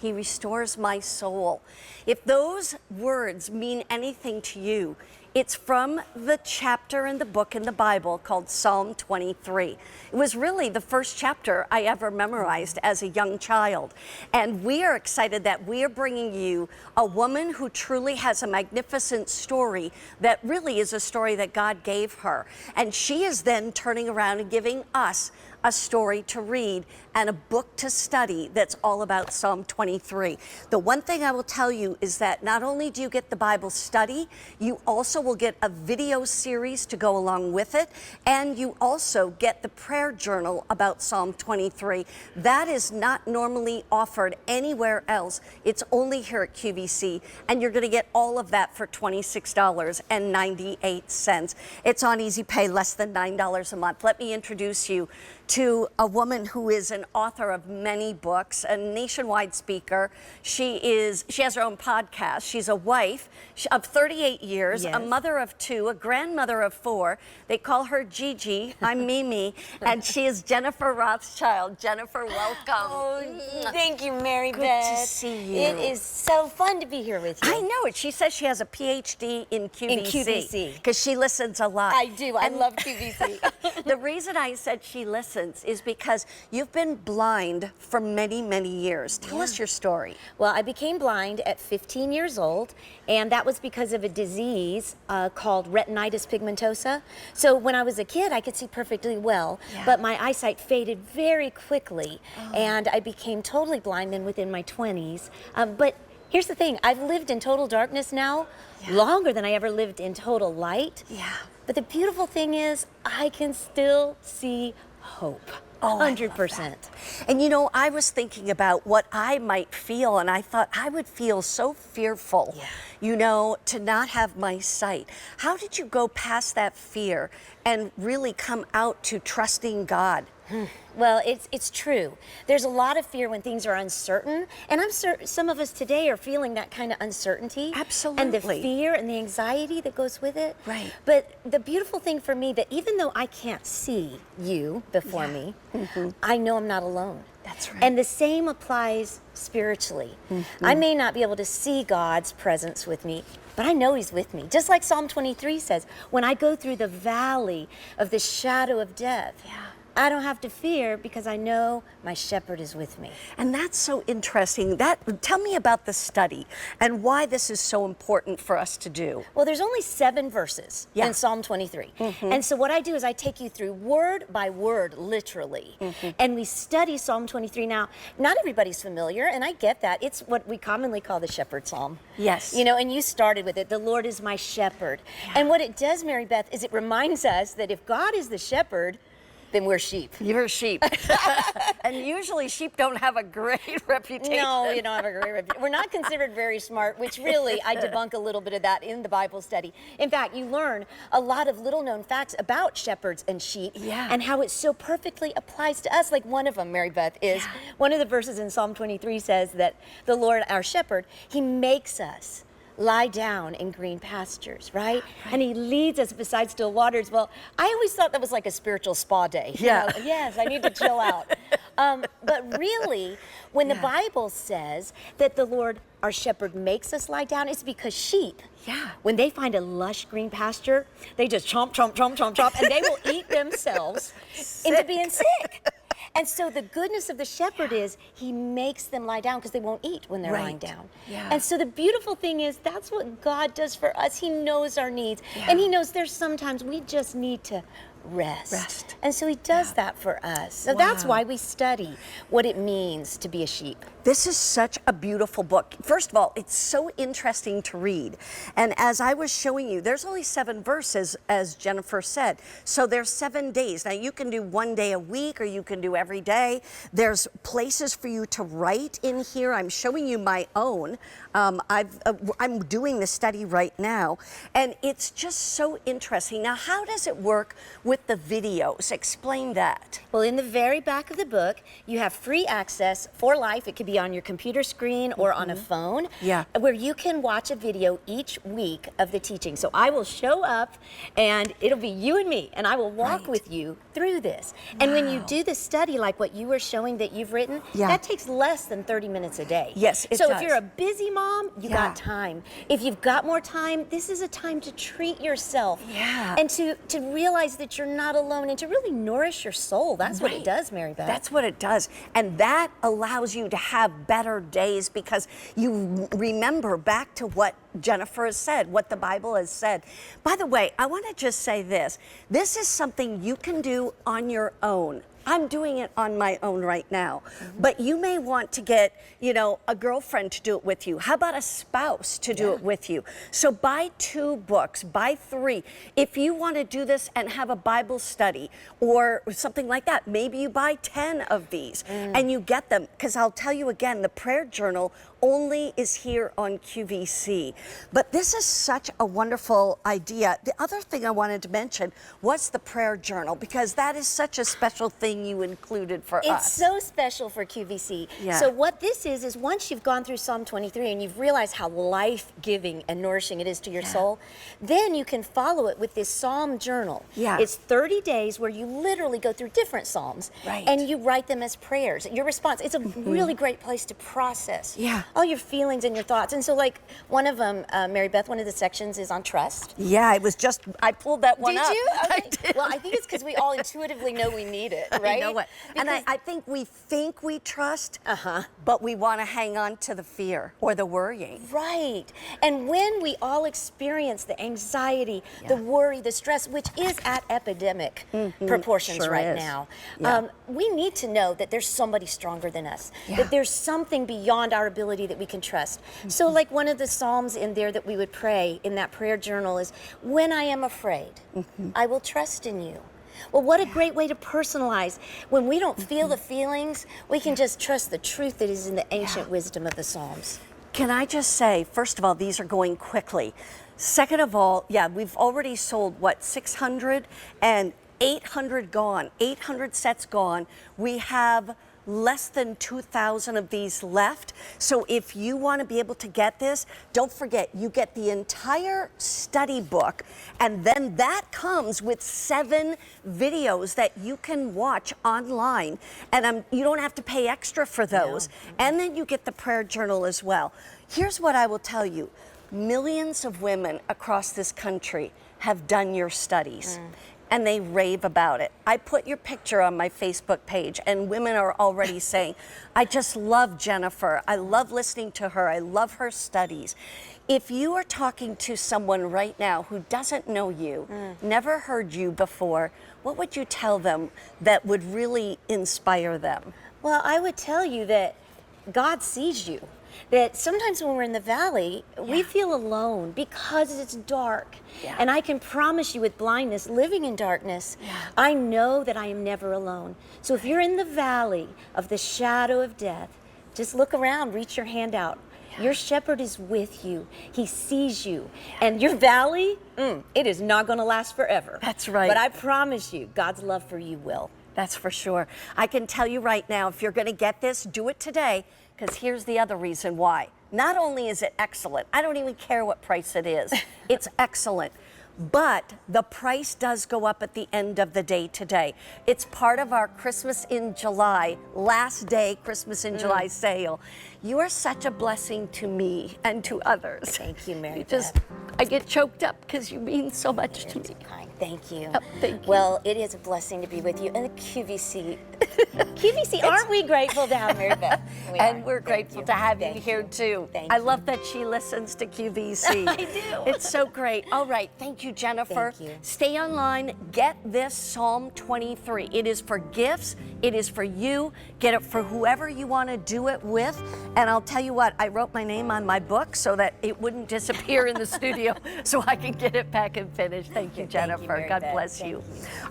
He restores my soul. If those words mean anything to you, it's from the chapter in the book in the Bible called Psalm 23. It was really the first chapter I ever memorized as a young child. And we are excited that we are bringing you a woman who truly has a magnificent story that really is a story that God gave her. And she is then turning around and giving us a story to read and a book to study that's all about Psalm 23. The one thing I will tell you is that not only do you get the Bible study, you also will get a video series to go along with it, and you also get the prayer journal about Psalm 23. That is not normally offered anywhere else. It's only here at QVC, and you're going to get all of that for $26.98. It's on Easy Pay, less than $9 a month. Let me introduce you to a woman who is an author of many books, a nationwide speaker. She has her own podcast. She's a wife of 38 years, Yes. a mother of 2, a grandmother of 4. They call her Gigi. I'm Mimi, and she is Jennifer Rothschild. Jennifer, welcome. Oh, thank you, Mary Good Beth. to see you. It is so fun to be here with you. I know it. She says she has a PhD in QVC. Because she listens a lot. I do. I love QVC. The reason I said she listens is because you've been blind for many, many years. Tell us your story. Well, I became blind at 15 years old, and that was because of a disease called retinitis pigmentosa. So when I was a kid, I could see perfectly well, but my eyesight faded very quickly, and I became totally blind then within my 20s. But here's the thing, I've lived in total darkness now longer than I ever lived in total light. Yeah. But the beautiful thing is, I can still see hope. Oh, 100%. And you know, I was thinking about what I might feel, and I thought I would feel so fearful, you know, to not have my sight. How did you go past that fear and really come out to trusting God? Well, it's true. There's a lot of fear when things are uncertain, and I'm certain some of us today are feeling that kind of uncertainty. Absolutely. And the fear and the anxiety that goes with it. Right. But the beautiful thing for me that even though I can't see you before me, I know I'm not alone. That's right. And the same applies spiritually. I may not be able to see God's presence with me, but I know He's with me. Just like Psalm 23 says, when I go through the valley of the shadow of death, I don't have to fear because I know my shepherd is with me. And that's so interesting. Tell me about the study and why this is so important for us to do. Well, there's only 7 verses in Psalm 23. And so what I do is I take you through word by word, literally. And we study Psalm 23. Now, not everybody's familiar, and I get that. It's what we commonly call the shepherd psalm. Yes. You know, and you started with it, the Lord is my shepherd. And what it does, Mary Beth, is it reminds us that if God is the shepherd, then we're sheep. You're sheep. And usually sheep don't have a great reputation. No, you don't have a great reputation. We're not considered very smart, which really, I debunk a little bit of that in the Bible study. In fact, you learn a lot of little known facts about shepherds and sheep and how it so perfectly applies to us. Like one of them, Mary Beth, is one of the verses in Psalm 23 says that the Lord, our shepherd, He makes us lie down in green pastures, right? And He leads us beside still waters. Well, I always thought that was like a spiritual spa day. You know, yes, I need to chill out. But really, when the Bible says that the Lord, our shepherd, makes us lie down, it's because sheep, when they find a lush green pasture, they just chomp, chomp, chomp, chomp, chomp, and they will eat themselves into being sick. And so the goodness of the shepherd is He makes them lie down because they won't eat when they're lying down. And so the beautiful thing is that's what God does for us. He knows our needs. And He knows there's sometimes we just need to rest. And so He does that for us. So that's why we study what it means to be a sheep. This is such a beautiful book. First of all, it's so interesting to read. And as I was showing you, there's only 7 verses, as Jennifer said. So there's 7 days. Now you can do 1 day a week, or you can do every day. There's places for you to write in here. I'm showing you my own. I'm doing the study right now. And it's just so interesting. Now, how does it work with the videos? Explain that. Well, in the very back of the book, you have free access for life. It could be on your computer screen or on a phone, where you can watch a video each week of the teaching. So I will show up, and it'll be you and me, and I will walk with you through this. And when you do the study, like what you were showing that you've written, that takes less than 30 minutes a day. Yes, it so does. if you're a busy mom, you got time. If you've got more time, this is a time to treat yourself and to realize that you're not alone and to really nourish your soul. That's what it does, Mary Beth. That's what it does. And that allows you to have better days because you remember back to what Jennifer has said, what the Bible has said. By the way, I want to just say this. This is something you can do on your own. I'm doing it on my own right now, but you may want to get, you know, a girlfriend to do it with you. How about a spouse to do it with you? So buy 2 books, buy 3. If you want to do this and have a Bible study or something like that, maybe you buy 10 of these and you get them. Because I'll tell you again, the prayer journal only is here on QVC. But this is such a wonderful idea. The other thing I wanted to mention was the prayer journal, because that is such a special thing you included for us. It's so special for QVC. So what this is once you've gone through Psalm 23 and you've realized how life-giving and nourishing it is to your soul, then you can follow it with this Psalm journal. It's 30 days where you literally go through different Psalms and you write them as prayers. Your response, it's a really great place to process all your feelings and your thoughts. And so like one of them, Mary Beth, one of the sections is on trust. It was just, I pulled that one up. Did you? Okay. I did. Well, I think it's because we all intuitively know we need it, right? I know it. And I think we trust, but we want to hang on to the fear or the worrying. Right. And when we all experience the anxiety, the worry, the stress, which is at epidemic proportions now, we need to know that there's somebody stronger than us, that there's something beyond our ability that we can trust. So like one of the Psalms in there that we would pray in that prayer journal is, when I am afraid, I will trust in you. Well, what a great way to personalize. When we don't feel the feelings, we can just trust the truth that is in the ancient wisdom of the Psalms. Can I just say, first of all, these are going quickly. Second of all, we've already sold, what, 600 and 800 gone, 800 sets gone. We have less than 2,000 of these left. So if you want to be able to get this, don't forget, you get the entire study book, and then that comes with 7 videos that you can watch online, and you don't have to pay extra for those. And then you get the prayer journal as well. Here's what I will tell you. Millions of women across this country have done your studies. And they rave about it. I put your picture on my Facebook page, and women are already saying, I just love Jennifer. I love listening to her. I love her studies. If you are talking to someone right now who doesn't know you, never heard you before, what would you tell them that would really inspire them? Well, I would tell you that God sees you. That sometimes when we're in the valley, we feel alone because it's dark. And I can promise you, with blindness, living in darkness, I know that I am never alone. So if you're in the valley of the shadow of death, just look around, reach your hand out. Your shepherd is with you. He sees you. And your valley, it is not going to last forever. That's right. But I promise you, God's love for you will. That's for sure. I can tell you right now, if you're going to get this, do it today. Because here's the other reason why. Not only is it excellent, I don't even care what price it is. It's excellent. But the price does go up at the end of the day today. It's part of our Christmas in July, last day Christmas in July sale. You are such a blessing to me and to others. Thank you, Mary Beth. I get choked up because you mean so much to me. Kind. Thank you. Oh, thank you. Well, it is a blessing to be with you. And the QVC, aren't we grateful to have Mary Beth? We're grateful to have you here too. I love that she listens to QVC. I do. It's so great. All right, thank you, Jennifer. Thank you. Stay online, get this Psalm 23. It is for gifts, it is for you. Get it for whoever you want to do it with. And I'll tell you what, I wrote my name on my book so that it wouldn't disappear in the studio so I can get it back and finished. Thank you, Jennifer. God bless you.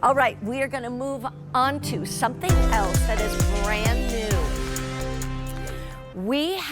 All right, we are going to move on to something else that is brand new. We have